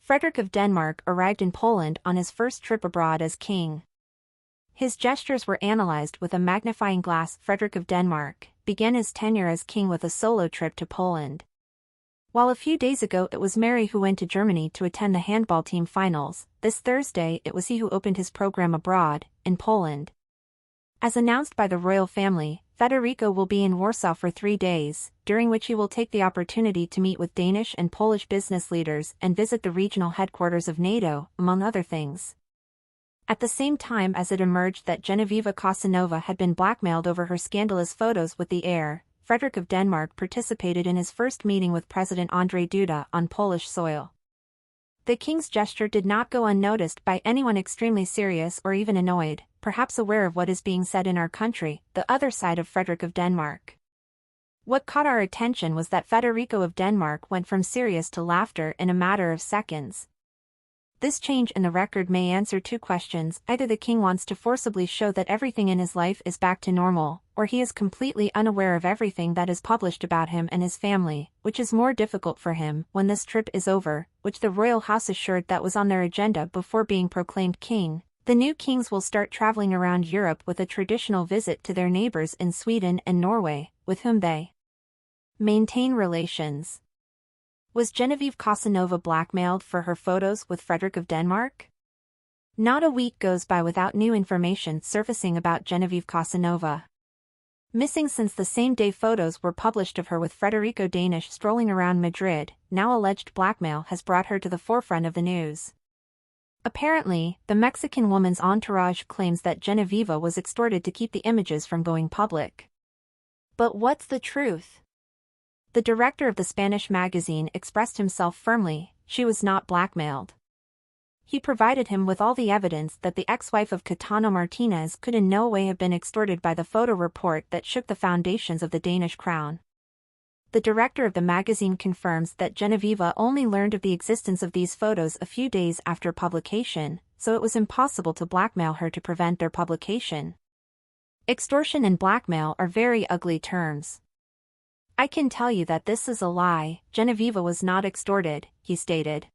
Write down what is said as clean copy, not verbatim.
Frederick of Denmark arrived in Poland on his first trip abroad as king. His gestures were analyzed with a magnifying glass. Frederick of Denmark began his tenure as king with a solo trip to Poland. While a few days ago it was Mary who went to Germany to attend the handball team finals, this Thursday it was he who opened his program abroad, in Poland. As announced by the royal family, Federico will be in Warsaw for 3 days, during which he will take the opportunity to meet with Danish and Polish business leaders and visit the regional headquarters of NATO, among other things. At the same time as it emerged that Genevieve Casanova had been blackmailed over her scandalous photos with the heir, Frederick of Denmark participated in his first meeting with President Andrzej Duda on Polish soil. The king's gesture did not go unnoticed by anyone extremely serious or even annoyed, perhaps aware of what is being said in our country, the other side of Frederick of Denmark. What caught our attention was that Federico of Denmark went from serious to laughter in a matter of seconds. This change in the record may answer 2 questions: either the king wants to forcibly show that everything in his life is back to normal, or he is completely unaware of everything that is published about him and his family, which is more difficult for him when this trip is over, which the royal house assured that was on their agenda before being proclaimed king. The new kings will start traveling around Europe with a traditional visit to their neighbors in Sweden and Norway, with whom they maintain relations. Was Genevieve Casanova blackmailed for her photos with Frederick of Denmark? Not a week goes by without new information surfacing about Genevieve Casanova. Missing since the same day photos were published of her with Federico Danish strolling around Madrid, now alleged blackmail has brought her to the forefront of the news. Apparently, the Mexican woman's entourage claims that Genevieve was extorted to keep the images from going public. But what's the truth? The director of the Spanish magazine expressed himself firmly: she was not blackmailed. He provided him with all the evidence that the ex-wife of Caetano Martinez could in no way have been extorted by the photo report that shook the foundations of the Danish crown. The director of the magazine confirms that Genevieve only learned of the existence of these photos a few days after publication, so it was impossible to blackmail her to prevent their publication. Extortion and blackmail are very ugly terms. "I can tell you that this is a lie. Genevieve was not extorted," he stated.